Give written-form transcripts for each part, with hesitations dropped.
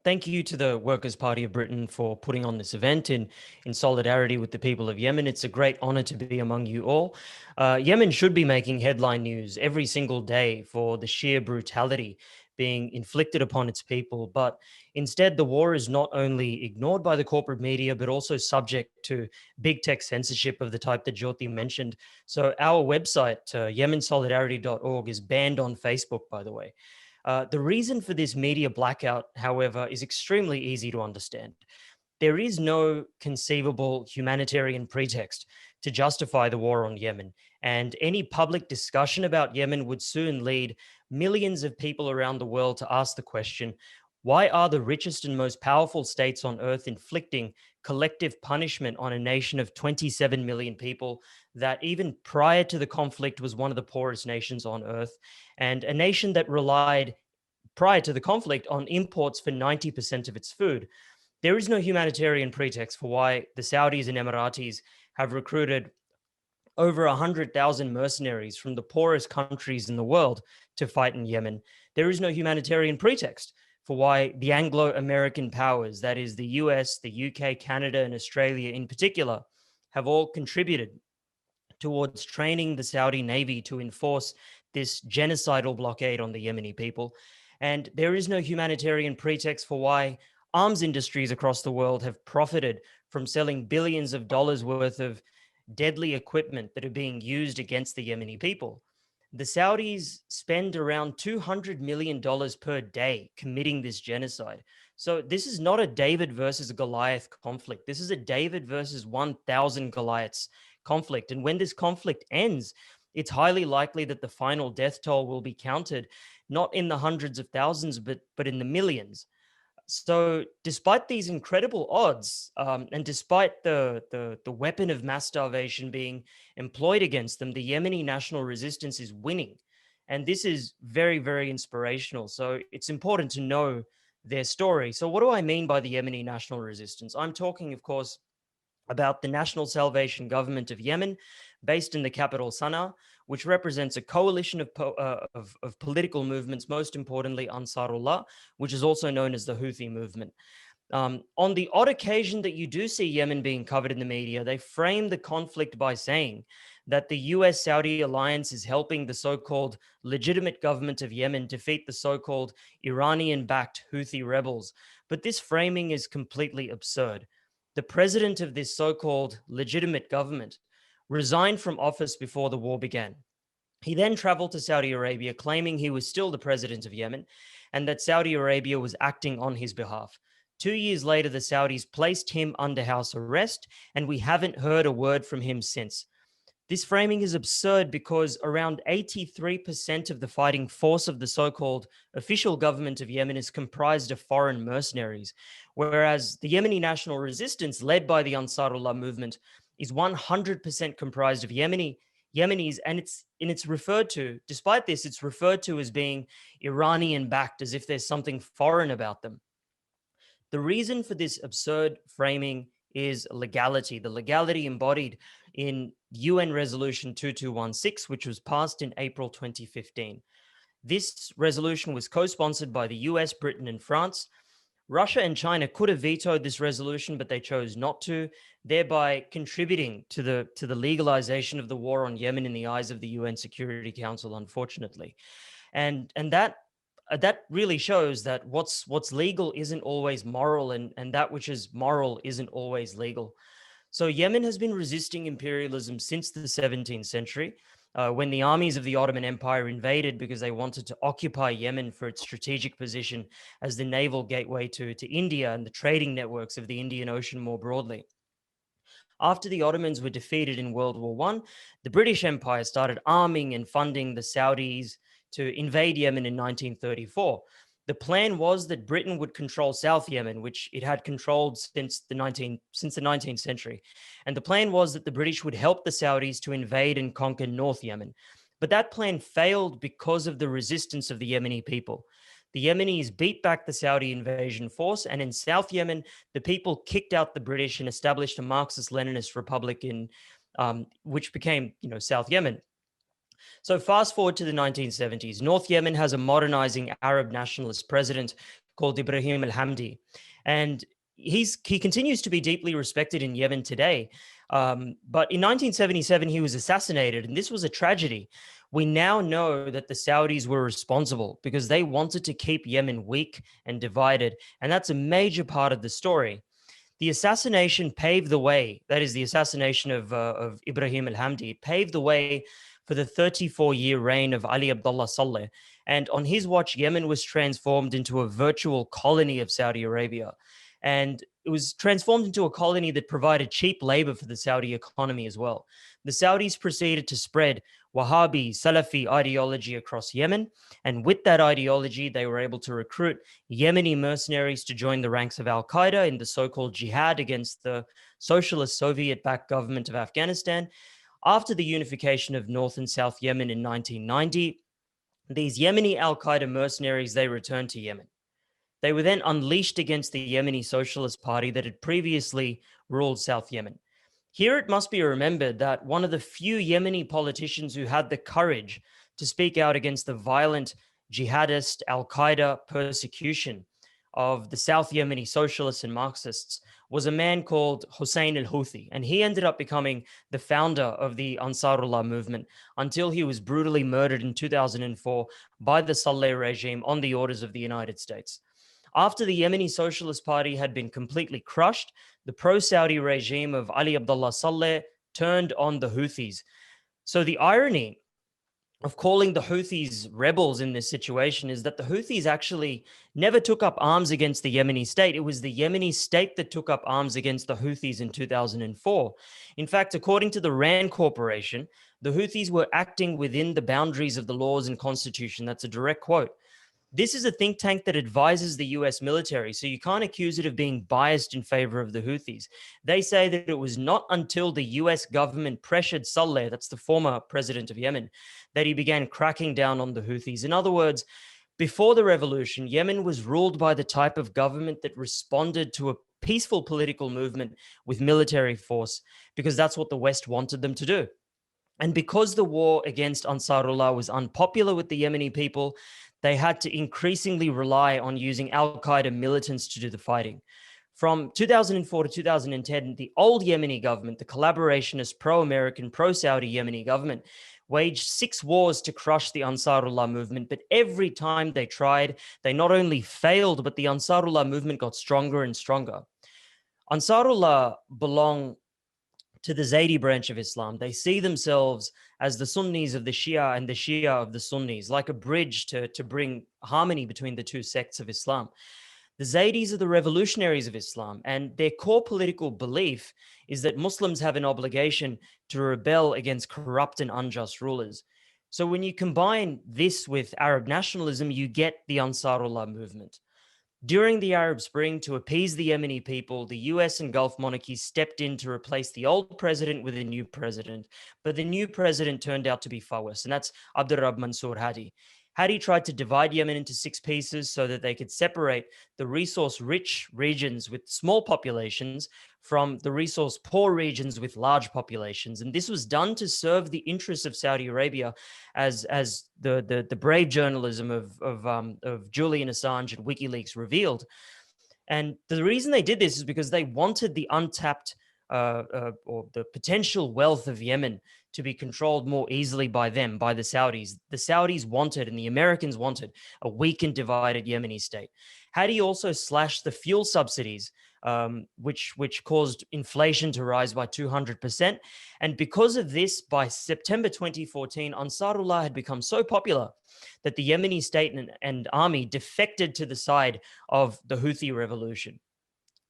Thank you to the Workers' Party of Britain for putting on this event in solidarity with the people of Yemen. It's a great honor to be among you all. Yemen should be making headline news every single day for the sheer brutality being inflicted upon its people. But instead, the war is not only ignored by the corporate media, but also subject to big tech censorship of the type that Jyoti mentioned. So, our website, yemensolidarity.org, is banned on Facebook, by the way. The reason for this media blackout, however, is extremely easy to understand. There is no conceivable humanitarian pretext to justify the war on Yemen, and any public discussion about Yemen would soon lead millions of people around the world to ask the question, why are the richest and most powerful states on earth inflicting collective punishment on a nation of 27 million people that even prior to the conflict was one of the poorest nations on earth, and a nation that relied prior to the conflict on imports for 90% of its food? There is no humanitarian pretext for why the Saudis and Emiratis have recruited over 100,000 mercenaries from the poorest countries in the world to fight in Yemen. There is no humanitarian pretext for why the Anglo American powers, that is, the US, the UK, Canada, and Australia in particular, have all contributed towards training the Saudi Navy to enforce this genocidal blockade on the Yemeni people. And there is no humanitarian pretext for why arms industries across the world have profited from selling billions of dollars worth of deadly equipment that are being used against the Yemeni people. The Saudis spend around $200 million per day committing this genocide. So this is not a David versus Goliath conflict. This is a David versus 1,000 Goliaths conflict. And when this conflict ends, it's highly likely that the final death toll will be counted not in the hundreds of thousands, but in the millions. So, despite these incredible odds, and despite the weapon of mass starvation being employed against them, the Yemeni national resistance is winning, and this is very, very inspirational. So, it's important to know their story. So, what do I mean by the Yemeni national resistance? I'm talking, of course, about the National Salvation Government of Yemen, based in the capital Sana'a, which represents a coalition of political movements, most importantly Ansarullah, which is also known as the Houthi movement. On the odd occasion that you do see Yemen being covered in the media, they frame the conflict by saying that the US Saudi alliance is helping the so called legitimate government of Yemen defeat the so called Iranian backed Houthi rebels. But this framing is completely absurd. The president of this so called legitimate government resigned from office before the war began. He then traveled to Saudi Arabia, claiming he was still the president of Yemen and that Saudi Arabia was acting on his behalf. 2 years later, the Saudis placed him under house arrest, and we haven't heard a word from him since. This framing is absurd because around 83% of the fighting force of the so called official government of Yemen is comprised of foreign mercenaries, whereas the Yemeni national resistance, led by the Ansarullah movement, is 100% comprised of Yemenis, and it's referred to, despite this, it's referred to as being Iranian backed, as if there's something foreign about them. The reason for this absurd framing is legality, the legality embodied in UN Resolution 2216, which was passed in April 2015. This resolution was co sponsored by the US, Britain, and France. Russia and China could have vetoed this resolution, but they chose not to, thereby contributing to the legalization of the war on Yemen in the eyes of the UN Security Council, unfortunately. And that really shows that what's legal isn't always moral, and that which is moral isn't always legal. So Yemen has been resisting imperialism since the 17th century, when the armies of the Ottoman Empire invaded because they wanted to occupy Yemen for its strategic position as the naval gateway to India and the trading networks of the Indian Ocean more broadly. After the Ottomans were defeated in World War One, the British Empire started arming and funding the Saudis to invade Yemen in 1934. The plan was that Britain would control South Yemen, which it had controlled since the 19th century. And the plan was that the British would help the Saudis to invade and conquer North Yemen. But that plan failed because of the resistance of the Yemeni people. The Yemenis beat back the Saudi invasion force, and in South Yemen, the people kicked out the British and established a Marxist-Leninist republic which became, South Yemen. So fast forward to the 1970s. North Yemen has a modernizing Arab nationalist president called Ibrahim al-Hamdi. And he continues to be deeply respected in Yemen today. But in 1977, he was assassinated, and this was a tragedy. We now know that the Saudis were responsible because they wanted to keep Yemen weak and divided. And that's a major part of the story. The assassination paved the way, that is, the assassination of Ibrahim al Hamdi, paved the way for the 34-year reign of Ali Abdullah Saleh. And on his watch, Yemen was transformed into a virtual colony of Saudi Arabia. And it was transformed into a colony that provided cheap labor for the Saudi economy as well. The Saudis proceeded to spread Wahhabi, Salafi ideology across Yemen. And with that ideology, they were able to recruit Yemeni mercenaries to join the ranks of Al Qaeda in the so called jihad against the socialist Soviet backed government of Afghanistan. After the unification of North and South Yemen in 1990, these Yemeni Al Qaeda mercenaries, they returned to Yemen. They were then unleashed against the Yemeni Socialist Party that had previously ruled South Yemen. Here it must be remembered that one of the few Yemeni politicians who had the courage to speak out against the violent jihadist Al Qaeda persecution of the South Yemeni socialists and Marxists was a man called Hussein al Houthi. And he ended up becoming the founder of the Ansarullah movement until he was brutally murdered in 2004 by the Saleh regime on the orders of the United States. After the Yemeni Socialist Party had been completely crushed, the pro-Saudi regime of Ali Abdullah Saleh turned on the Houthis. So the irony of calling the Houthis rebels in this situation is that the Houthis actually never took up arms against the Yemeni state. It was the Yemeni state that took up arms against the Houthis in 2004. In fact, according to the RAND Corporation, the Houthis were acting within the boundaries of the laws and constitution. That's a direct quote. This is a think tank that advises the US military, so you can't accuse it of being biased in favor of the Houthis. They say that it was not until the US government pressured Saleh, that's the former president of Yemen, that he began cracking down on the Houthis. In other words, before the revolution, Yemen was ruled by the type of government that responded to a peaceful political movement with military force, because that's what the West wanted them to do. And because the war against Ansarullah was unpopular with the Yemeni people, they had to increasingly rely on using Al Qaeda militants to do the fighting. From 2004 to 2010, the old Yemeni government, the collaborationist, pro-American, pro-Saudi Yemeni government, waged 6 wars to crush the Ansarullah movement. But every time they tried, they not only failed, but the Ansarullah movement got stronger and stronger. Ansarullah belong to the Zaydi branch of Islam. They see themselves as the Sunnis of the Shia and the Shia of the Sunnis, like a bridge to bring harmony between the two sects of Islam. The Zaydis are the revolutionaries of Islam, and their core political belief is that Muslims have an obligation to rebel against corrupt and unjust rulers. So when you combine this with Arab nationalism, you get the Ansarullah movement. During the Arab Spring, to appease the Yemeni people, the US and Gulf monarchies stepped in to replace the old president with a new president. But the new president turned out to be far worse, and that's Abdurrab Mansour Hadi. Hadi tried to divide Yemen into 6 pieces so that they could separate the resource-rich regions with small populations from the resource-poor regions with large populations. And this was done to serve the interests of Saudi Arabia, as the brave journalism of Julian Assange and WikiLeaks revealed. And the reason they did this is because they wanted the untapped or the potential wealth of Yemen to be controlled more easily by them, by the Saudis. The Saudis wanted, and the Americans wanted, a weak and divided Yemeni state. Hadi also slashed the fuel subsidies, which caused inflation to rise by 200%. And because of this, by September 2014, Ansarullah had become so popular that the Yemeni state and army defected to the side of the Houthi revolution.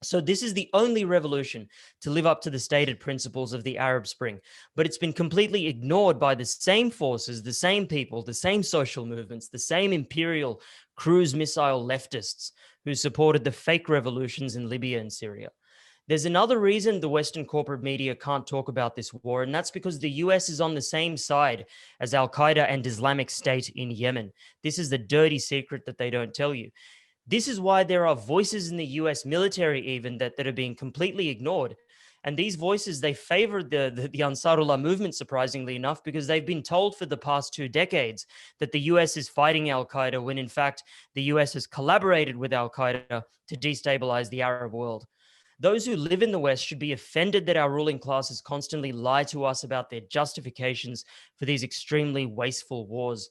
So this is the only revolution to live up to the stated principles of the Arab Spring, but it's been completely ignored by the same forces, the same people, the same social movements, the same imperial cruise missile leftists who supported the fake revolutions in Libya and Syria. There's another reason the Western corporate media can't talk about this war, and that's because the US is on the same side as Al Qaeda and Islamic State in Yemen. This is the dirty secret that they don't tell you. This is why there are voices in the US military even that are being completely ignored. And these voices, they favored the Ansarullah movement, surprisingly enough, because they've been told for the past 2 decades that the US is fighting Al Qaeda, when in fact the US has collaborated with Al Qaeda to destabilize the Arab world. Those who live in the West should be offended that our ruling classes constantly lie to us about their justifications for these extremely wasteful wars.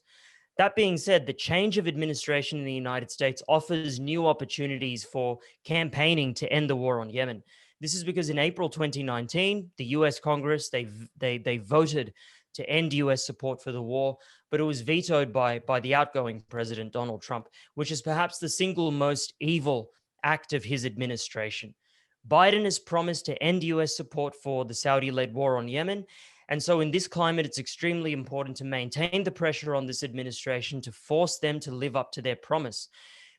That being said, the change of administration in the United States offers new opportunities for campaigning to end the war on Yemen. This is because in April 2019, the US Congress, they voted to end US support for the war, but it was vetoed by the outgoing President Donald Trump, which is perhaps the single most evil act of his administration. Biden has promised to end US support for the Saudi-led war on Yemen, and so, in this climate, it's extremely important to maintain the pressure on this administration to force them to live up to their promise.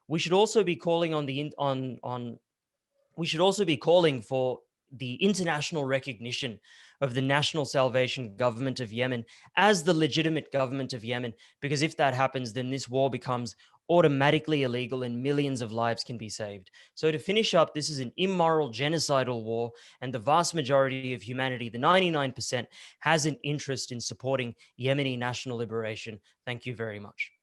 We should also be calling on the on we should also be calling for the international recognition of the National Salvation Government of Yemen as the legitimate government of Yemen, because if that happens, then this war becomes automatically illegal and millions of lives can be saved. So, to finish up, this is an immoral, genocidal war, and the vast majority of humanity, the 99%, has an interest in supporting Yemeni national liberation. Thank you very much.